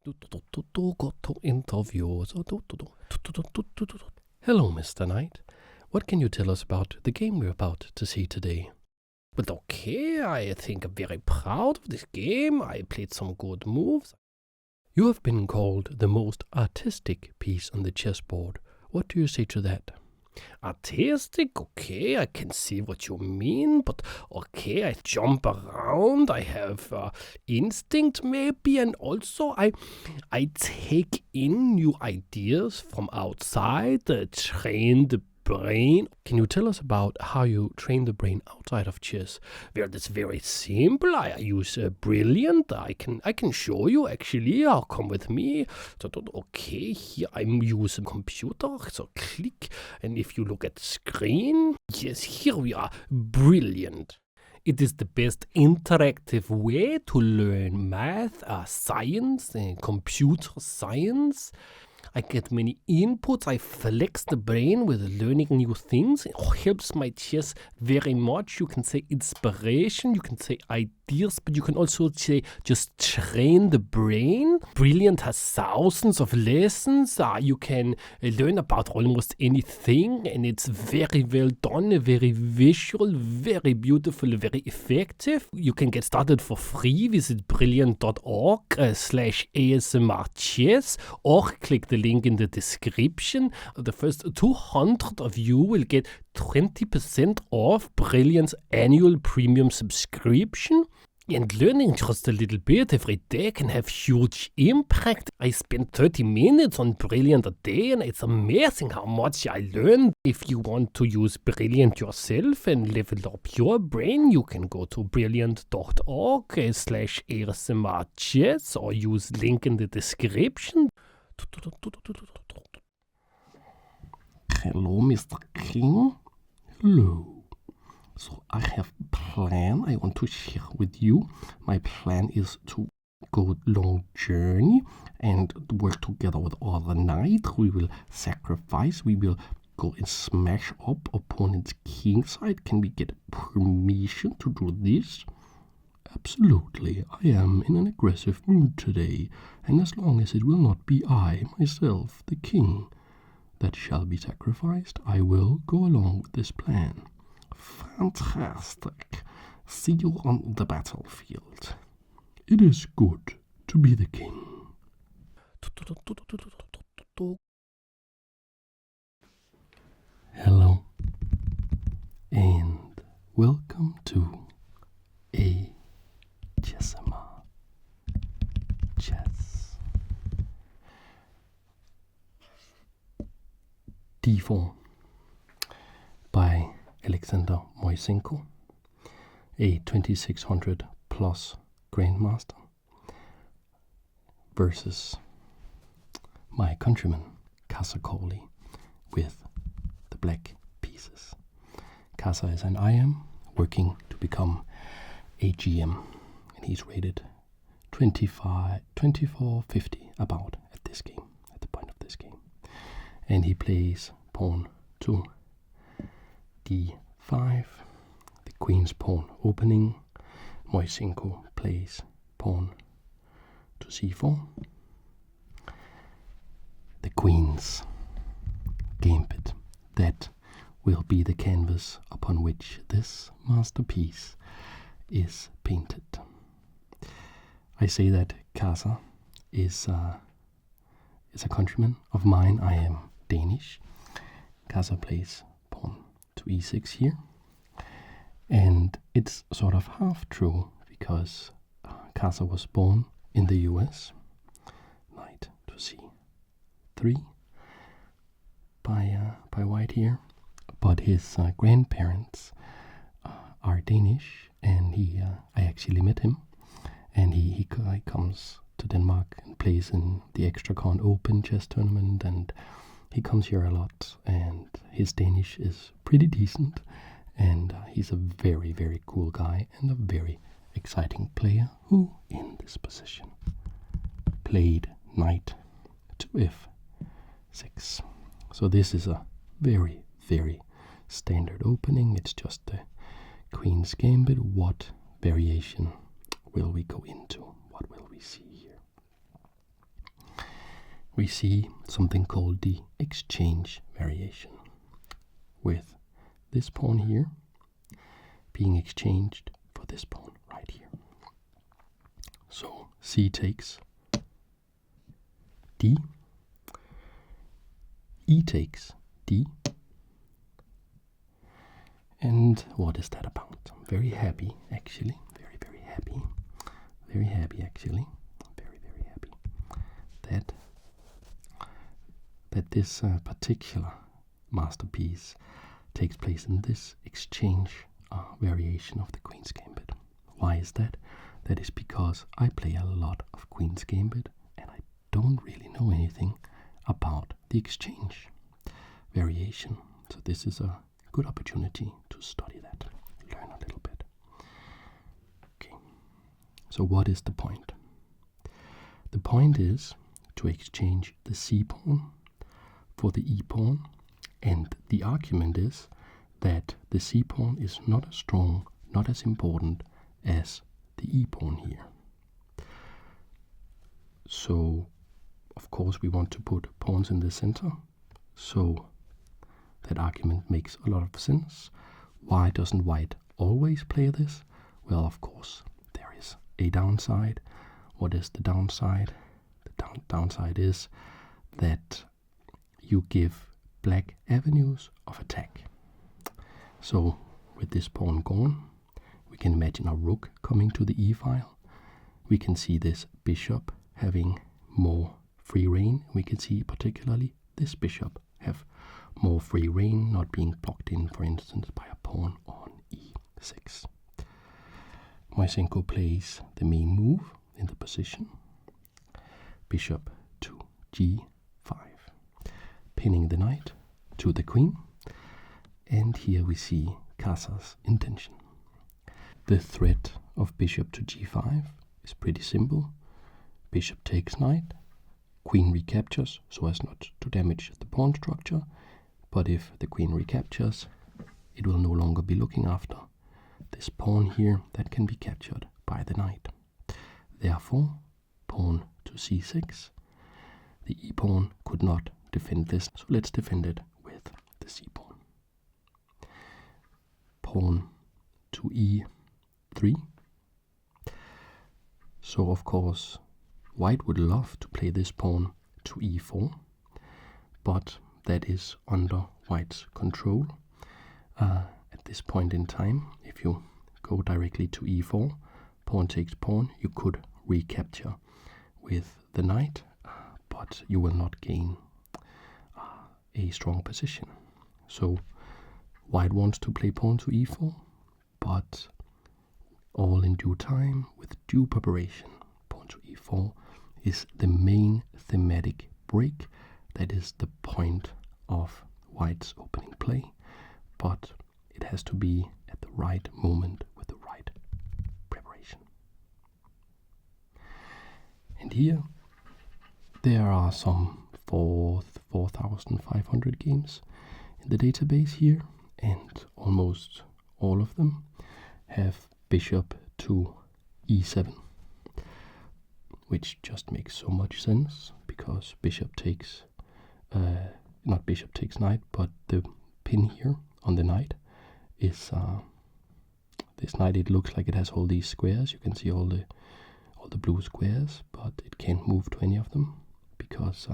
Got to interviews. Hello, Mr. Knight. What can you tell us about the game we're about to see today? But okay, I think I'm very proud of this game. I played some good moves. You have been called the most artistic piece on the chessboard. What do you say to that? Artistic? Okay, I can see what you mean, but okay, I jump around, I have instinct maybe, and also I take in new ideas from outside, train the brain. Can you tell us about how you train the brain outside of chess? Well, that's very simple. I use Brilliant. I can show you actually. Come with me. So, okay, here I'm using computer. So click, and if you look at the screen, yes, here we are. Brilliant. It is the best interactive way to learn math, science, and computer science. I get many inputs, I flex the brain with learning new things. It helps my chess very much. You can say inspiration, you can say ideas, but you can also say just train the brain. Brilliant has thousands of lessons. You can learn about almost anything, and it's very well done, very visual, very beautiful, very effective. You can get started for free. Visit brilliant.org/ASMR chess or click the link in the description. The first 200 of you will get 20% off Brilliant's annual premium subscription. And learning just a little bit every day can have huge impact. I spend 30 minutes on Brilliant a day, and it's amazing how much I learn. If you want to use Brilliant yourself and level up your brain, you can go to brilliant.org/ASMR chess or use link in the description. Hello, Mr. King. Hello. So I have a plan I want to share with you. My plan is to go long journey and work together with other knights. We will sacrifice. We will go and smash up opponent's king side. Can we get permission to do this? Absolutely. I am in an aggressive mood today, and as long as it will not be I, myself, the king, that shall be sacrificed, I will go along with this plan. Fantastic. See you on the battlefield. It is good to be the king. Hello, and welcome to ASMR Chess. D4 by Alexander Moiseenko, a 2600 plus Grandmaster, versus my countryman Kassa Korley with the black pieces. Kassa is an IM working to become a GM, and he's rated 2450 about at this game, at the point of this game. And he plays pawn to d5, the queen's pawn opening. Moiseenko plays pawn to c4, the queen's gambit. That will be the canvas upon which this masterpiece is painted. I say that Kassa is a countryman of mine. I am Danish. Kassa plays pawn to e6 here, and it's sort of half true because Kassa was born in the US. Knight to c3 by white here, but his grandparents are Danish, and I actually met him, and he comes to Denmark and plays in the Extracon Open chess tournament, and he comes here a lot, and his Danish is pretty decent, and he's a very, very cool guy and a very exciting player who, in this position, played knight to f6. So this is a very, very standard opening. It's just the queen's gambit. What variation will we go into? What will we see here? we see something called the exchange variation, with this pawn here being exchanged for this pawn right here. So c takes d, e takes d, and what is that about? I'm very happy, actually, very happy, actually, very happy that this particular masterpiece takes place in this exchange variation of the Queen's Gambit. Why is that? That is because I play a lot of Queen's Gambit and I don't really know anything about the exchange variation. So this is a good opportunity to study that, learn a little bit. Okay, so what is the point? The point is to exchange the c pawn for the e pawn, and the argument is that the c pawn is not as strong, not as important as the e pawn here. So of course we want to put pawns in the center, so that argument makes a lot of sense. Why doesn't white always play this? Well, of course there is a downside. What is the downside? The downside is that you give black avenues of attack. So with this pawn gone, we can imagine a rook coming to the e-file. We can see this bishop having more free reign. We can see particularly this bishop have more free reign, not being blocked in, for instance, by a pawn on e6. Moiseenko plays the main move in the position, bishop to g5, pinning the knight to the queen, and here we see Kassa's intention. The threat of bishop to g5 is pretty simple. Bishop takes knight, queen recaptures so as not to damage the pawn structure, but if the queen recaptures, it will no longer be looking after this pawn here that can be captured by the knight. Therefore, pawn to c6. The e-pawn could not defend this, so let's defend it with the c-pawn. Pawn to e3. So of course, white would love to play this pawn to e4, but that is under white's control. At this point in time, if you go directly to e4, pawn takes pawn, you could recapture with the knight, but you will not gain a strong position. So white wants to play pawn to e4, but all in due time, with due preparation. Pawn to e4 is the main thematic break. That is the point of white's opening play, but it has to be at the right moment with the right preparation. And here there are some 4,500 games in the database here, and almost all of them have bishop to e7, which just makes so much sense because bishop takes not bishop takes knight, but the pin here on the knight is this knight. It looks like it has all these squares. You can see all the blue squares, but it can't move to any of them because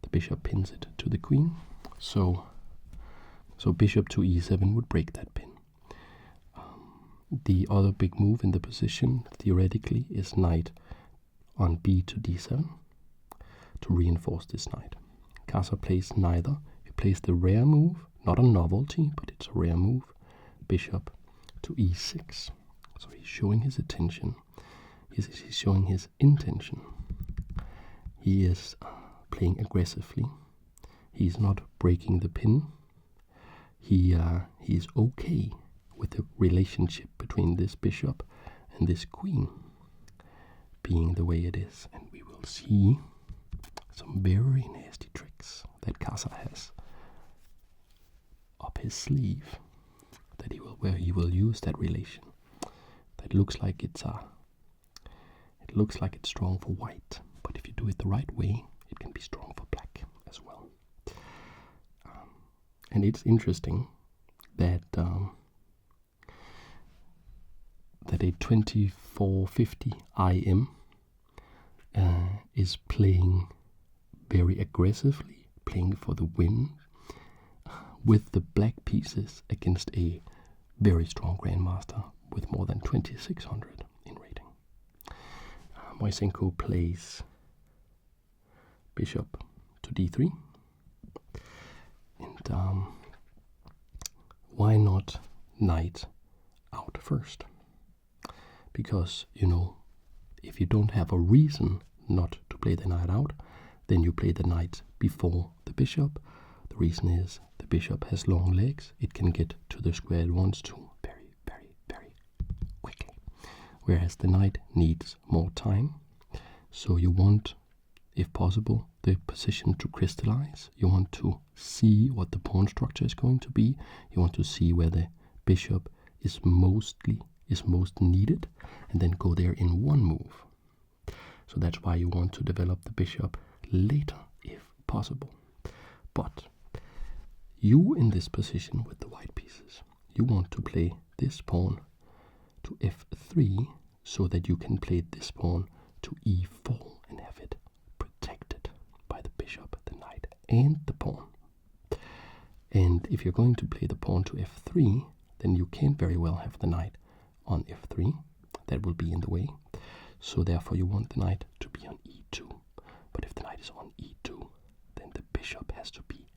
the bishop pins it to the queen. So bishop to e7 would break that pin. The other big move in the position theoretically is knight on b to d7 to reinforce this knight. Kassa plays neither. He plays the rare move, not a novelty, but it's a rare move, bishop to e6. So he's showing his attention. He's showing his intention. He is playing aggressively. He's not breaking the pin. He is okay with the relationship between this bishop and this queen being the way it is. And we will see some very nasty tricks that Kassa has up his sleeve, that where he will use that relation. That looks like it's strong for white, but if you do it the right way, it can be strong for black as well. And it's interesting that that a 2450 IM is playing very aggressively, playing for the win with the black pieces against a very strong grandmaster with more than 2600 in rating. Moiseenko plays bishop to d3, and why not knight out first? Because, you know, if you don't have a reason not to play the knight out, then you play the knight before the bishop. The reason is the bishop has long legs. It can get to the square it wants to very, very, very quickly. Whereas the knight needs more time. So you want, if possible, the position to crystallize. You want to see what the pawn structure is going to be. You want to see where the bishop is most needed, and then go there in one move. So that's why you want to develop the bishop later, if possible. But you in this position with the white pieces, you want to play this pawn to f3 so that you can play this pawn to e4 and have it protected by the bishop, the knight, and the pawn. And if you're going to play the pawn to f3, then you can't very well have the knight on f3. That will be in the way. So therefore you want the knight to be on e2. But if the knight is on e2, then the bishop has to be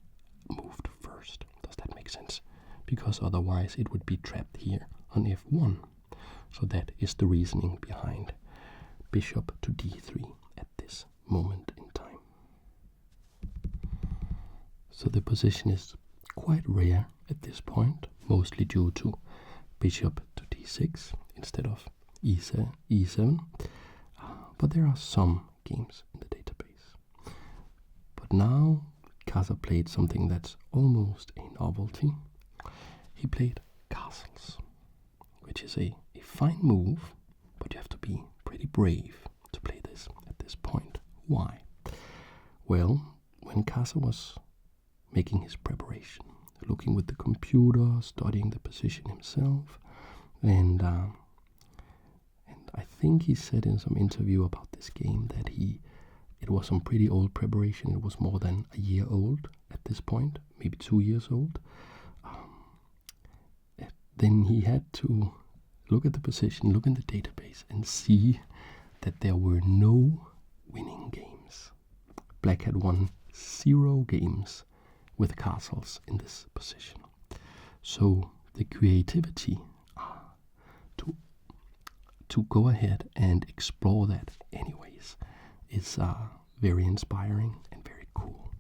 moved first. Does that make sense? Because otherwise it would be trapped here on f1. So that is the reasoning behind bishop to d3 at this moment in time. So the position is quite rare at this point, mostly due to bishop to d6 instead of e7. But there are some games in the database. But now Kassa played something that's almost a novelty. He played castles, which is a fine move, but you have to be pretty brave to play this at this point. Why? Well, when Kassa was making his preparation, looking with the computer, studying the position himself, and I think he said in some interview about this game that it was some pretty old preparation. It was more than a year old at this point, maybe 2 years old. Then he had to look at the position, look in the database, and see that there were no winning games. Black had won 0 games with castles in this position. So the creativity to go ahead and explore that anyways is very inspiring and very cool.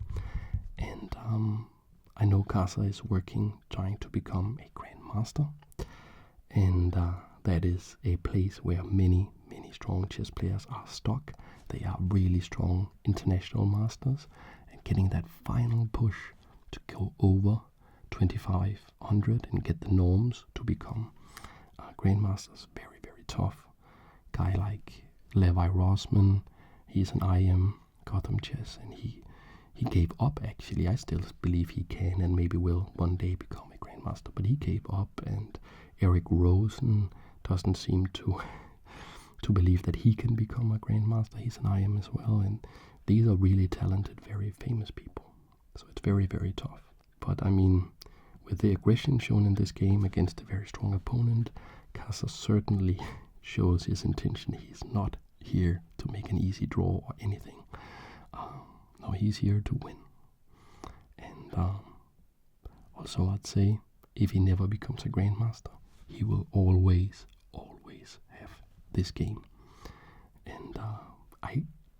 And I know Kassa is trying to become a grandmaster, and that is a place where many strong chess players are stuck. They are really strong international masters, and getting that final push to go over 2500 and get the norms to become grandmasters, very tough. Guy like Levi Rossman, he's an IM Gotham Chess, and he gave up. Actually, I still believe he can and maybe will one day become a grandmaster, but he gave up. And Eric Rosen doesn't seem to believe that he can become a grandmaster. He's an IM as well, and these are really talented, very famous people. So it's very tough. But I mean, with the aggression shown in this game against a very strong opponent, Kassa certainly shows his intention. He's not here to make an easy draw or anything. No, he's here to win. And also I'd say, if he never becomes a grandmaster, he will always have this game. And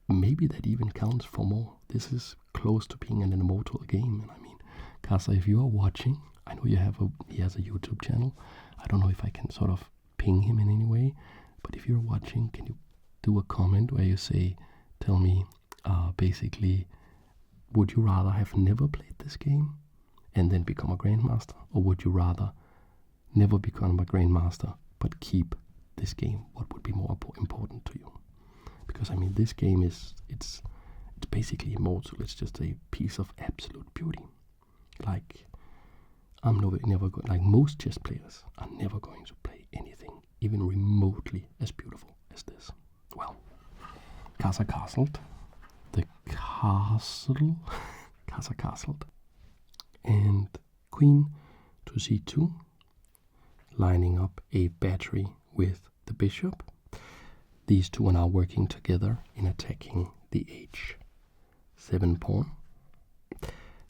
maybe that even counts for more. This is close to being an Immortal game. And I mean, Kassa, if you are watching, I know he has a YouTube channel. I don't know if I can sort of ping him in any way, but if you're watching, can you do a comment where you tell me basically, would you rather have never played this game and then become a grandmaster, or would you rather never become a grandmaster but keep this game? What would be more important to you? Because I mean, this game it's basically Immortal. It's just a piece of absolute beauty. Like, I'm never going, like most chess players are never going to play anything even remotely as beautiful as this. Well, Kassa castled. The castle. Kassa castled. And queen to c2, lining up a battery with the bishop. These two are now working together in attacking the h7 pawn.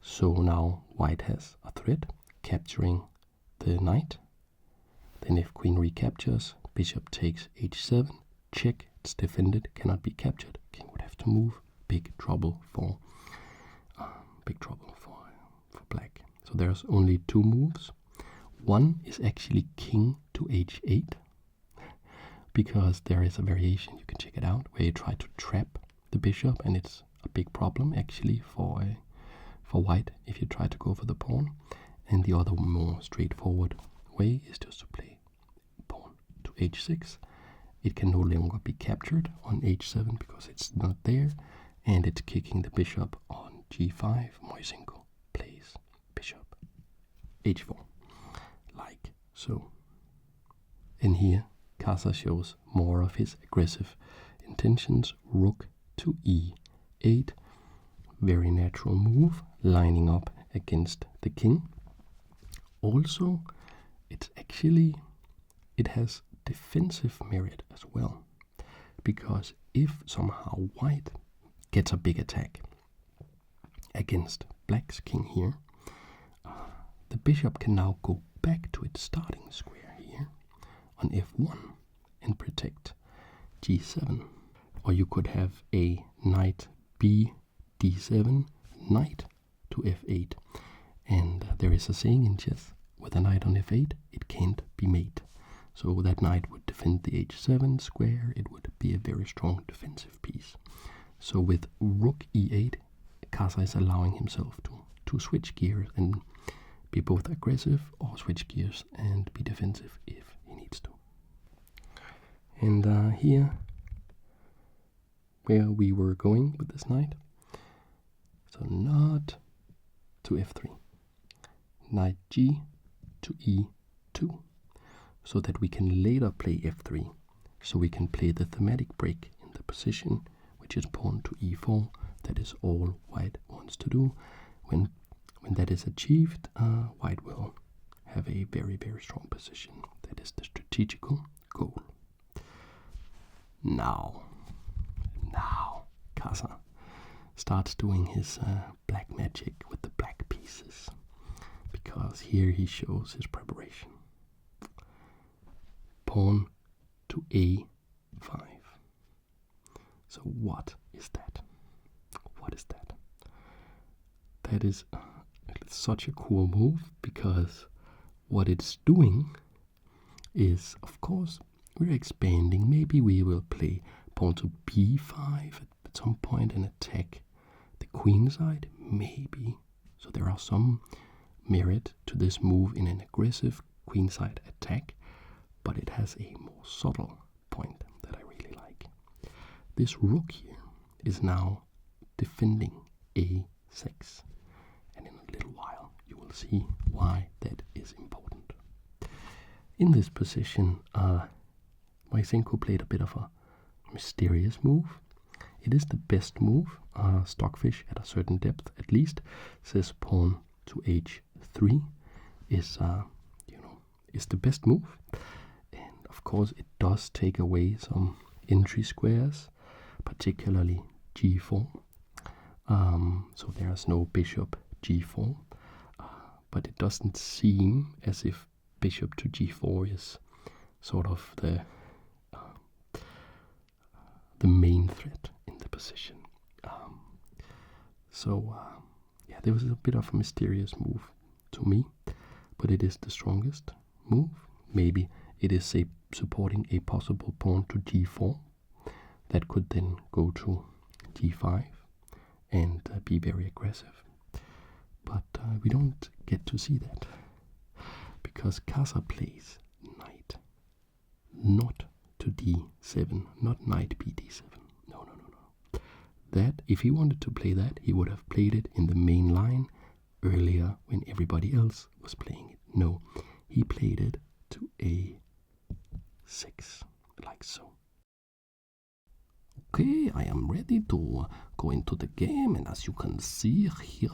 So now white has a threat, capturing the knight. Then if queen recaptures, bishop takes h7, check, it's defended, cannot be captured. King would have to move. Big trouble for black. So there's only two moves. One is actually king to h8, because there is a variation, you can check it out, where you try to trap the bishop, and it's a big problem actually for white if you try to go for the pawn. And the other more straightforward way is just to play pawn to h6. It can no longer be captured on h7 because it's not there, and it's kicking the bishop on g5. Moiseenko plays bishop h4, like so. And here Kassa shows more of his aggressive intentions. Rook to e8, very natural move, lining up against the king. Also, it has defensive merit as well, because if somehow white gets a big attack against black's king here, the bishop can now go back to its starting square here on f1 and protect g7. Or you could have a knight b d7, knight to f8. And there is a saying in chess, with a knight on f8, it can't be mate. So that knight would defend the h7 square. It would be a very strong defensive piece. So with rook e8, Kassa is allowing himself to switch gears and be both aggressive, or switch gears and be defensive if he needs to. And here, where we were going with this knight, so not to f3, knight g to e2, so that we can later play f3, so we can play the thematic break in the position, which is pawn to e4. That is all white wants to do. When that is achieved, white will have a very, very strong position. That is the strategical goal. Now Kassa starts doing his black magic with the black pieces, because here he shows his preparation. Pawn to a5. So what is that? What is that? That is such a cool move, because what it's doing is, of course, we're expanding. Maybe we will play pawn to b5 at some point and attack the queen side, maybe. So there are some merit to this move in an aggressive queenside attack, but it has a more subtle point that I really like. This rook here is now defending a6, and in a little while you will see why that is important. In this position, Moiseenko played a bit of a mysterious move. It is the best move. Stockfish at a certain depth, at least, says pawn to h3 is the best move. And of course, it does take away some entry squares, particularly g4. So there's no bishop g4, but it doesn't seem as if bishop to g4 is sort of the main threat in the position. Yeah, there was a bit of a mysterious move to me, but it is the strongest move. Maybe it is supporting a possible pawn to g4 that could then go to g5 and be very aggressive. But we don't get to see that, because Kassa plays knight not to d7, not knight b d7. No. that, if he wanted to play that, he would have played it in the main line earlier when everybody else was playing it. No, he played it to a6, like so. Okay, I am ready to go into the game, and as you can see here,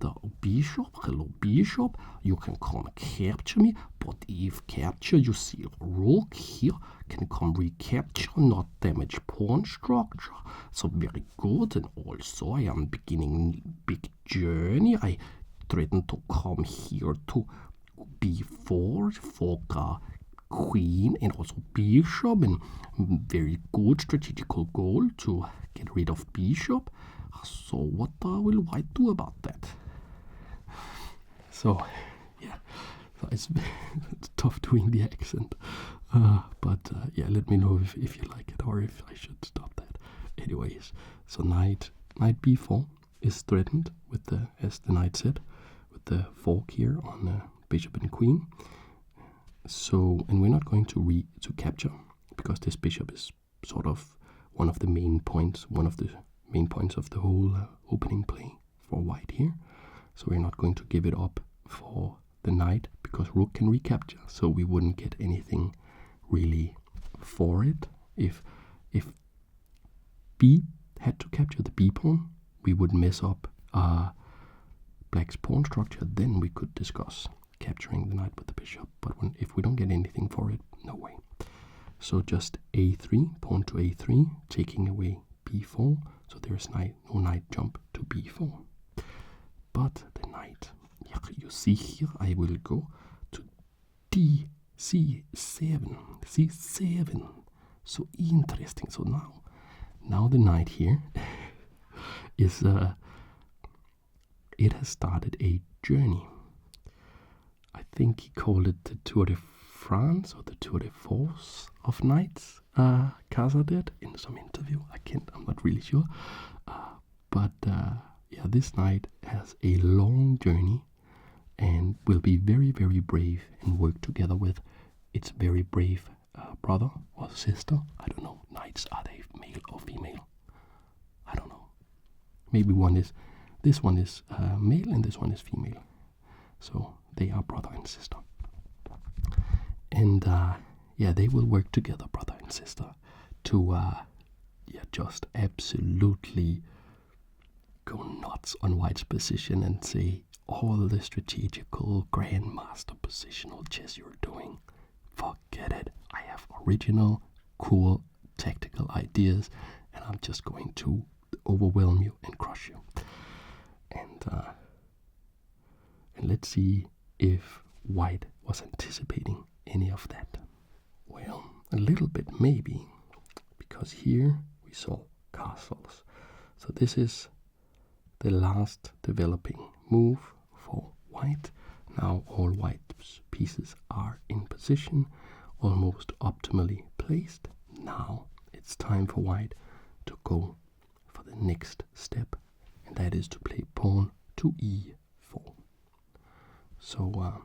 the bishop, hello bishop, you can come capture me, but if capture, you see rook here, can come recapture, not damage pawn structure, so very good. And also I am beginning big journey. I threaten to come here to b4 for queen and also bishop, and very good strategical goal to get rid of bishop. So what will white do about that? So yeah, so it's tough doing the accent, but yeah, let me know if you like it or if I should stop that. Anyways, so knight b4 is threatened with the, as the knight said, with the fork here on bishop and queen. So, and we're not going to capture, because this bishop is sort of one of the main points of the whole opening play for white here. So we're not going to give it up for the knight, because rook can recapture, so we wouldn't get anything really for it. If b had to capture the b pawn, we would mess up black's pawn structure. Then we could discuss capturing the knight with the bishop, but if we don't get anything for it, no way. So just a3, pawn to a3, taking away b4, so there's no knight jump to b4. But the knight, you see here, I will go to c7, so interesting. So now the knight here is it has started a journey. I think he called it the Tour de France or the Tour de Force of knights. Kassa did in some interview. I'm not really sure. But yeah, this knight has a long journey and will be very, very brave and work together with its very brave brother or sister. I don't know. Knights, are they male or female? I don't know. Maybe this one is male and this one is female. So they are brother and sister. And yeah, they will work together, brother and sister, to just absolutely go nuts on white's position and say all the strategical grandmaster positional chess you're doing, forget it. I have original, cool, tactical ideas, and I'm just going to overwhelm you and crush you. And let's see if white was anticipating any of that. Well, a little bit maybe, because here we saw castles. So this is the last developing move for white. Now all white's pieces are in position, almost optimally placed. Now it's time for white to go for the next step, and that is to play pawn to e4. So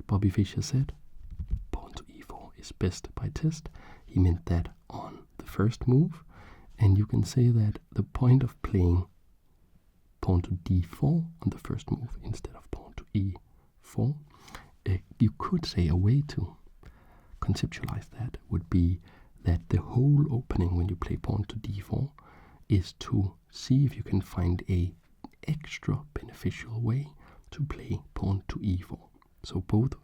Bobby Fischer said pawn to e4 is best by test. He meant that on the first move, and you can say that the point of playing pawn to d4 on the first move instead of pawn to e4, you could say a way to conceptualize that would be that the whole opening when you play pawn to d4 is to see if you can find a extra beneficial way to play pawn to e4. So both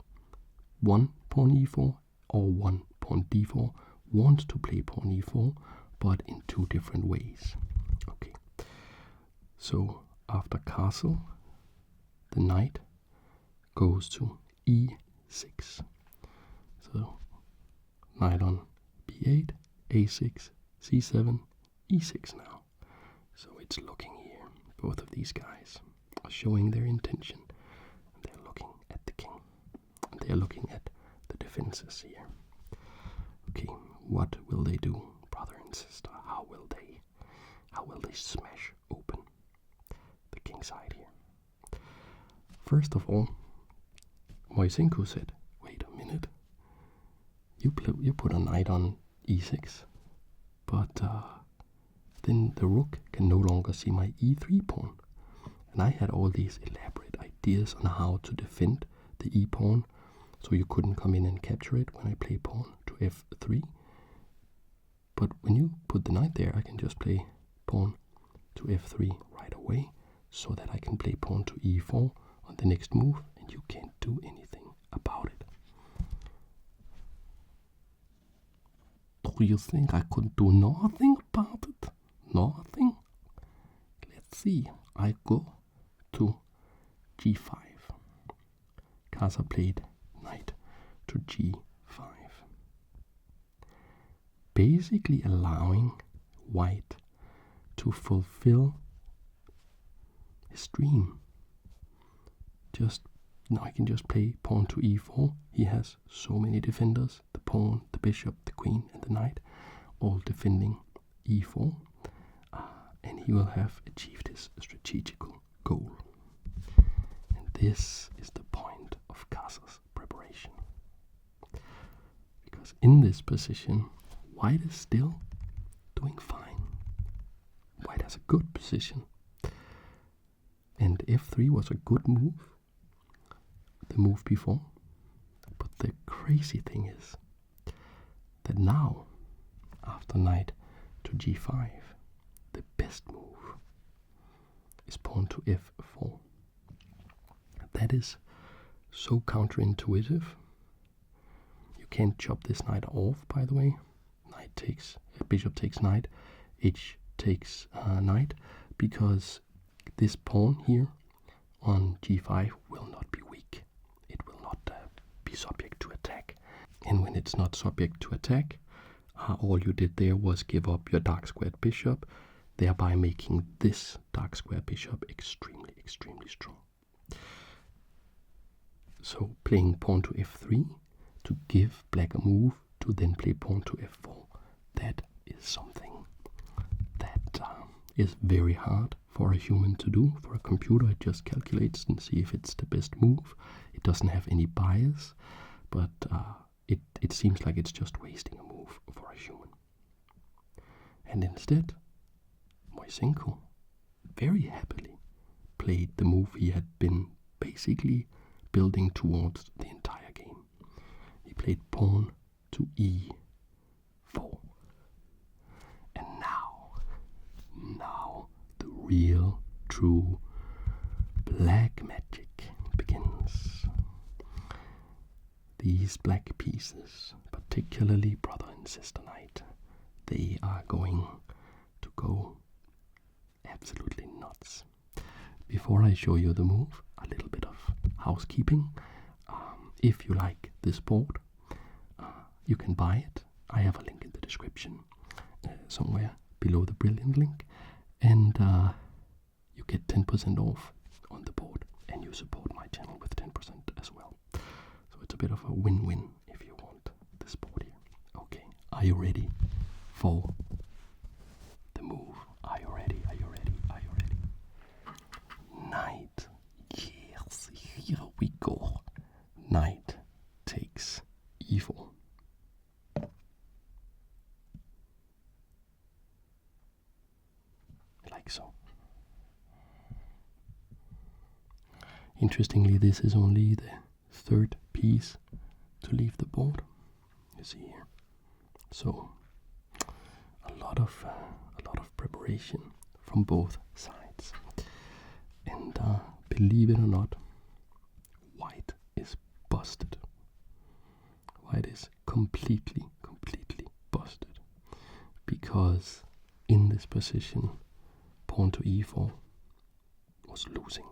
one pawn e4 or one pawn d4 wants to play pawn e4, but in two different ways. Okay. So after castle, the knight goes to e6. So knight on b8, a6, c7, e6 now. So it's looking here. Both of these guys are showing their intention. They're looking at the king. They're looking at the defenses here. Okay, what will they do, brother and sister? How will they smash open the king side here? First of all, Moiseenko said, wait a minute. You put a knight on e6, but then the rook can no longer see my e3 pawn. And I had all these elaborate ideas on how to defend the e pawn, so you couldn't come in and capture it when I play pawn to f3. But when you put the knight there, I can just play pawn to f3 right away, so that I can play pawn to e4 on the next move, and you can't do anything about it. Do you think I could do nothing about it? Nothing? Let's see. I go to g5. Kassa played knight to g5. Basically allowing white to fulfill his dream. Now I can just play pawn to e4. He has so many defenders, the pawn, the bishop, the queen, and the knight, all defending e4. And he will have achieved his strategical goal. And this is the point of Kassa's preparation. Because in this position, white is still doing fine. White has a good position. And f3 was a good move, the move before. But the crazy thing is that now, after knight to g5, the best move is pawn to f4. That is so counterintuitive. You can't chop this knight off, by the way. Bishop takes knight, h takes knight, because this pawn here on g5 will not be weak. It will not be subject to attack. And when it's not subject to attack, all you did there was give up your dark squared bishop, thereby making this dark square bishop extremely, extremely strong. So playing pawn to f3 to give black a move to then play pawn to f4, that is something that is very hard for a human to do. For a computer, it just calculates and see if it's the best move. It doesn't have any bias, but it seems like it's just wasting a move for a human. And instead, Moiseenko very happily played the move he had been basically building towards the entire game. He played pawn to e4. And now the real, true black magic begins. These black pieces, particularly brother and sister knight, they are going to go absolutely nuts. Before I show you the move, a little bit of housekeeping. If you like this board, you can buy it. I have a link in the description somewhere below the brilliant link, and you get 10% off on the board, and you support my channel with 10% as well. So it's a bit of a win-win if you want this board here. Okay, are you ready for the move? Are you ready? Are you ready? Are you ready? Knight. Yes, here we go. Knight takes e4. Like so. Interestingly, this is only the third piece to leave the board. You see here. So a lot of preparation from both sides. And believe it or not, white is busted. White is completely busted, because in this position, pawn to e4 was losing.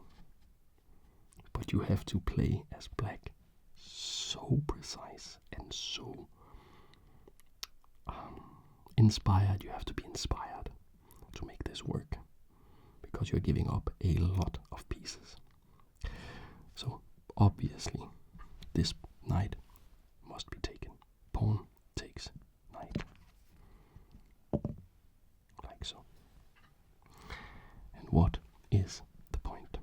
But you have to play as black so precise and so inspired. You have to be inspired to make this work, because you're giving up a lot of pieces. So obviously this knight must be taken. Pawn takes knight. Like so. And what is the point?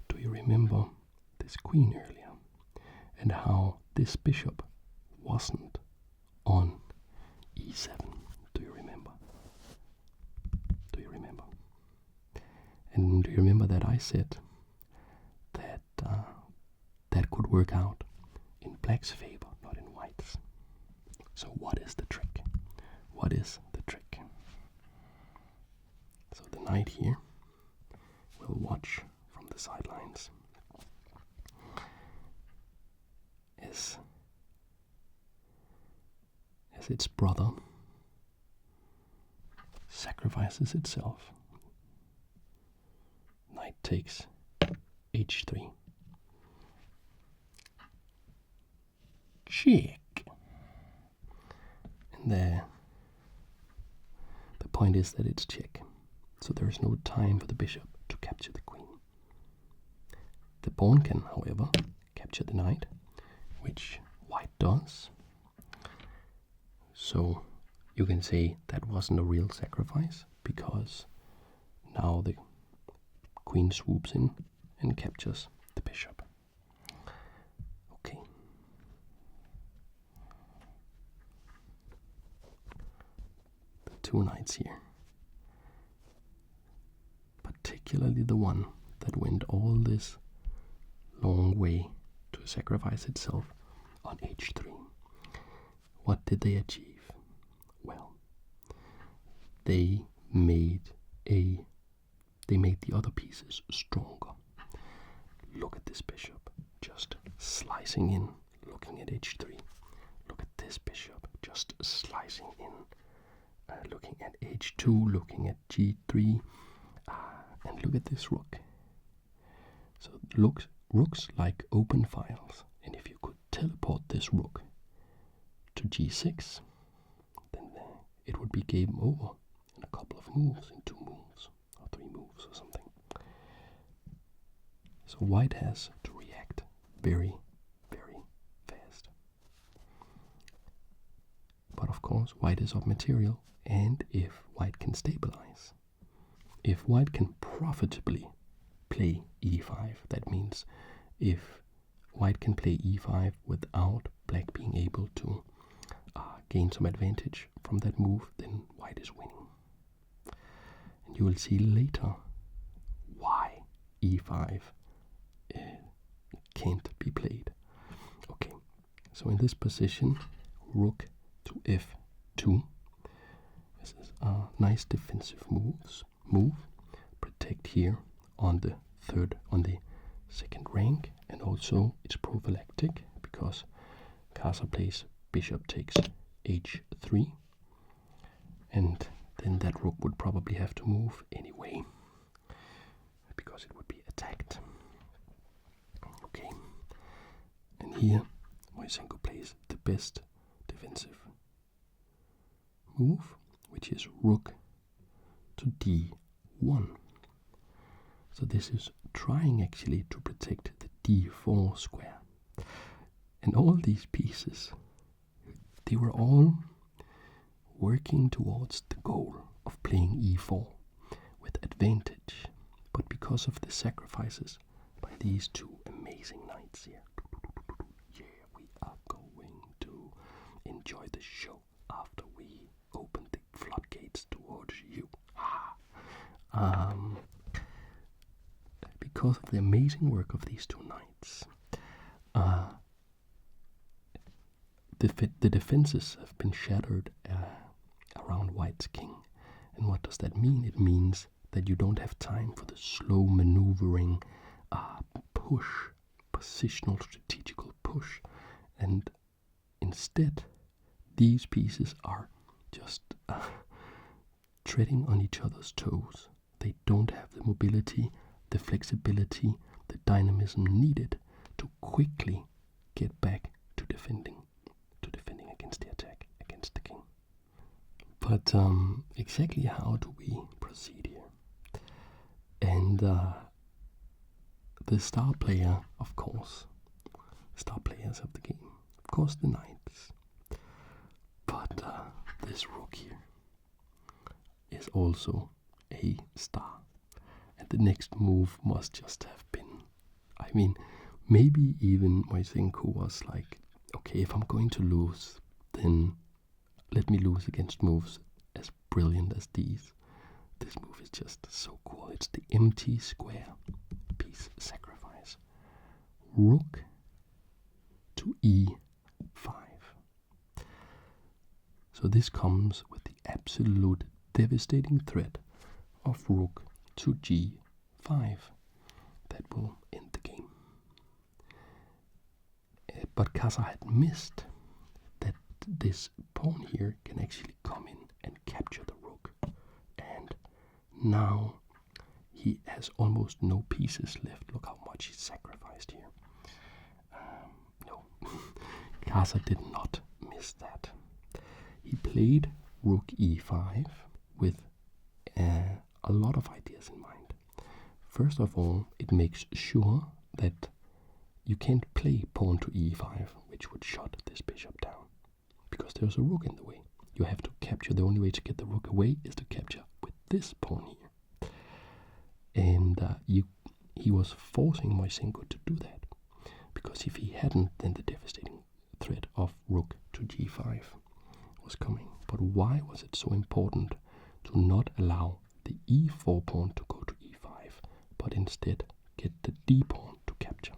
Do you remember this queen earlier, and how this bishop wasn't on e7? Do you remember? And do you remember that I said that that could work out in black's favor, not in white's? So what is the trick? What is the trick? So the knight here will watch from the sidelines as its brother sacrifices itself. Knight takes h3. Check. And the point is that it's check. So there is no time for the bishop to capture the queen. The pawn can, however, capture the knight, which white does. So you can say that wasn't a real sacrifice, because now the queen swoops in and captures the bishop. Okay. The two knights here, particularly the one that went all this long way to sacrifice itself on h3. What did they achieve? Well, they made the other pieces stronger. Look at this bishop just slicing in, looking at h3. Look at this bishop just slicing in, looking at h2, looking at g3, and look at this rook. So rooks like open files, and if you could teleport this rook to g6, then it would be game over in a couple of moves, in 2 moves, or 3 moves or something. So white has to react very, very fast. But of course, white is of material, and if white can stabilize, if white can profitably play e5, that means if white can play e5 without black being able to gain some advantage from that move, then white is winning. And you will see later why e5 can't be played. Okay, so in this position, rook to f2. This is a nice defensive move. Protect here on the second rank, and also it's prophylactic because Kassa plays bishop takes h3, and then that rook would probably have to move anyway because it would be attacked. Okay, and here Moiseenko plays the best defensive move, which is rook to d1. So this is trying actually to protect the d4 square. And all these pieces, they were all working towards the goal of playing e4 with advantage. But because of the sacrifices by these two amazing knights here, yeah, we are going to enjoy the show after we open the floodgates towards you. Because of the amazing work of these two knights, the defenses have been shattered around white's king. And what does that mean? It means that you don't have time for the slow maneuvering push, positional strategical push, and instead these pieces are just treading on each other's toes. They don't have the mobility, the flexibility, the dynamism needed to quickly get back to defending against the attack, against the king. But exactly how do we proceed here? And the star player, of course, star players of the game, of course the knights. But this rook here is also a star. And the next move must just have been, I mean, maybe even Moiseenko was like, okay, if I'm going to lose, then let me lose against moves as brilliant as these. This move is just so cool. It's the empty square piece sacrifice. Rook to e5. So this comes with the absolute devastating threat of rook to g5. That will end the game. But Kassa had missed that this pawn here can actually come in and capture the rook. And now he has almost no pieces left. Look how much he sacrificed here. No, Kassa did not miss that. He played rook e5 with a lot of ideas in mind. First of all, it makes sure that you can't play pawn to e5, which would shut this bishop down, because there's a rook in the way. You have to capture. The only way to get the rook away is to capture with this pawn here. And he was forcing Moiseenko to do that, because if he hadn't, then the devastating threat of rook to g5 was coming. But why was it so important to not allow the e4 pawn to go to e5, but instead get the d pawn to capture?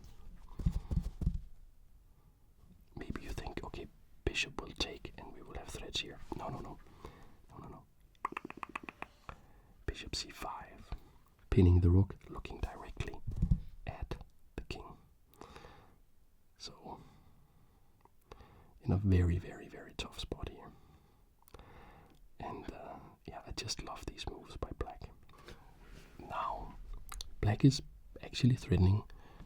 Maybe you think, okay, bishop will take and we will have threats here. No. Bishop c5, pinning the rook, looking directly at the king. So, in a very, very, very tough spot here. And I just love these moves by black. Now, black is actually threatening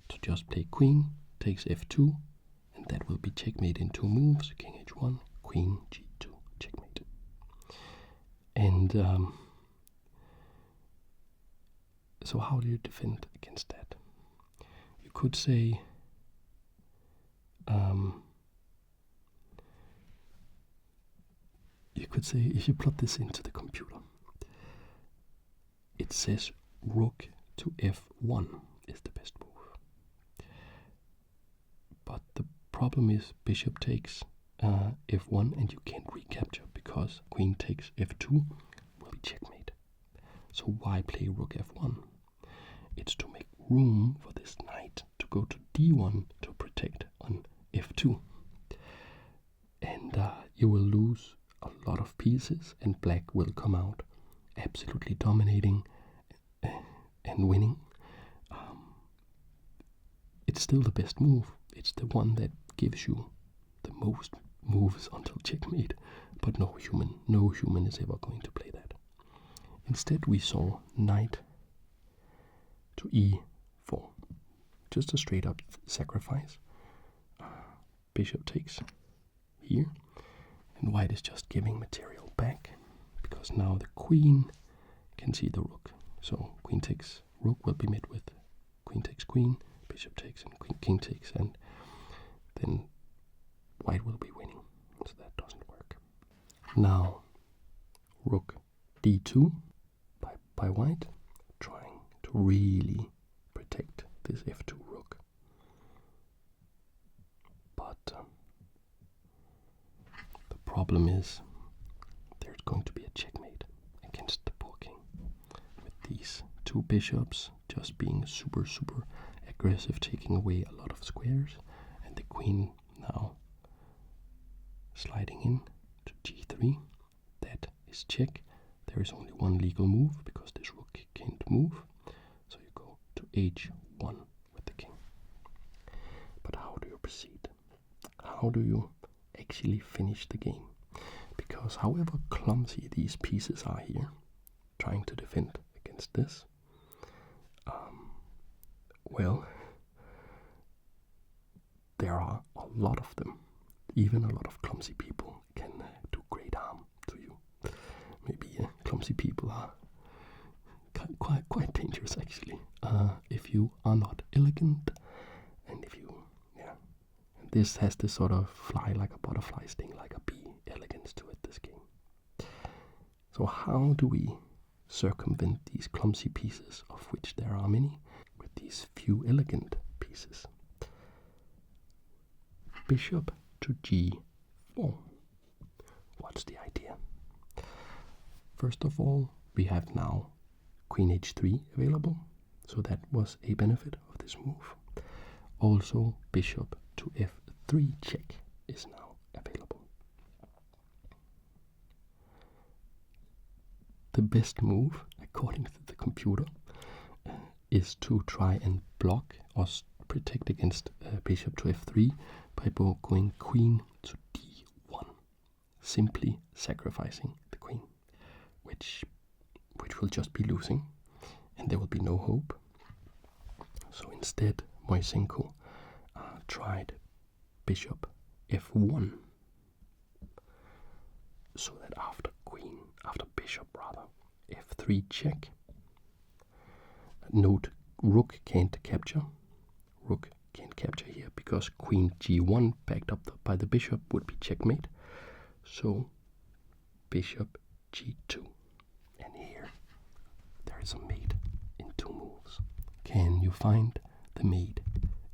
to just play queen, takes f2, and that will be checkmate in 2 moves. King h1, queen g2, checkmate. And so how do you defend against that? You could say if you plot this into the computer, it says rook to f1 is the best move. But the problem is bishop takes f1 and you can't recapture, because queen takes f2 will be checkmate. So why play rook f1? It's to make room for this knight to go to d1 to protect on f2. And you will lose a lot of pieces, and black will come out absolutely dominating and winning. It's still the best move. It's the one that gives you the most moves until checkmate, but no human is ever going to play that. Instead we saw knight to e4, just a straight up sacrifice. Bishop takes here, and white is just giving material back, because now the queen can see the rook. So queen takes rook will be met with queen takes queen, bishop takes, and king takes, and then white will be winning. So that doesn't work. Now rook d2 by white, trying to really protect this f2 rook. But the problem is there's going to be a checkmate against the poor king, with these 2 bishops just being super aggressive, taking away a lot of squares, and the queen now sliding in to g3. That is check. There is only one legal move, because this rook can't move, so you go to h1 with the king. But how do you proceed? How do you actually finish the game? Because however clumsy these pieces are here, trying to defend against this, well, there are a lot of them. Even a lot of clumsy people can do great harm to you. Maybe clumsy people are quite dangerous, actually, if you are not elegant, and if you, and this has this sort of fly like a butterfly, sting like a bee elegance to it, this game. So how do we circumvent these clumsy pieces, of which there are many, with these few elegant pieces? Bishop to g4. What's the idea? First of all, we have now queen h3 available, so that was a benefit of this move. Also, bishop to f3 check is now available. The best move, according to the computer, is to try and block or protect against bishop to f3 by going queen to d1, simply sacrificing the queen, which will just be losing, and there will be no hope. So instead, Moiseenko tried bishop f1, so that after bishop f3 check. Note, rook can't capture. Rook can't capture here because queen g1 backed up by the bishop would be checkmate. So bishop g2, and here there is a mate in 2 moves. Can you find the mate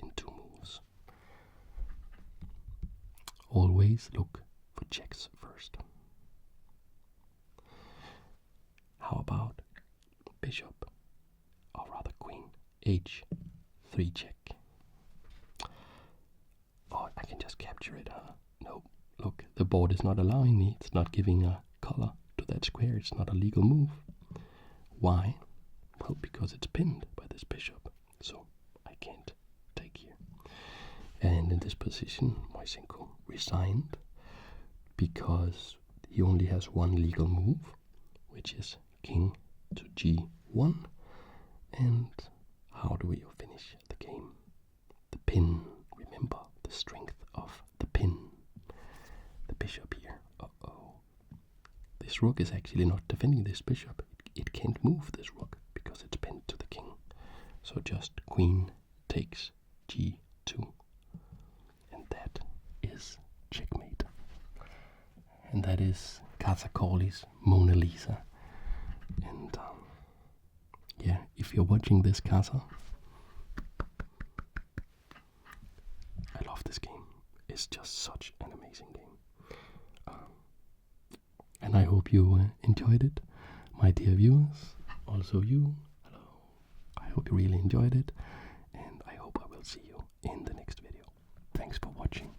in 2 moves? Always look for checks first. How about bishop, or rather queen, h3 check? Oh, I can just capture it, huh? No, look, the board is not allowing me. It's not giving a color to that square. It's not a legal move. Why? Well, because it's pinned by this bishop, so I can't take here. And in this position, Moiseenko resigned because he only has one legal move, which is king to g1. And how do we finish the game? The pin. Remember the strength of the pin. The bishop here. Uh-oh. This rook is actually not defending this bishop. It can't move this rook because it's pinned to the king. So just queen takes g2. And that is checkmate. And that is Kassa Korley's Mona Lisa. And yeah, if you're watching this, Kassa, I love this game. It's just such an amazing game. And I hope you enjoyed it, my dear viewers. Also you, hello. I hope you really enjoyed it. And I hope I will see you in the next video. Thanks for watching.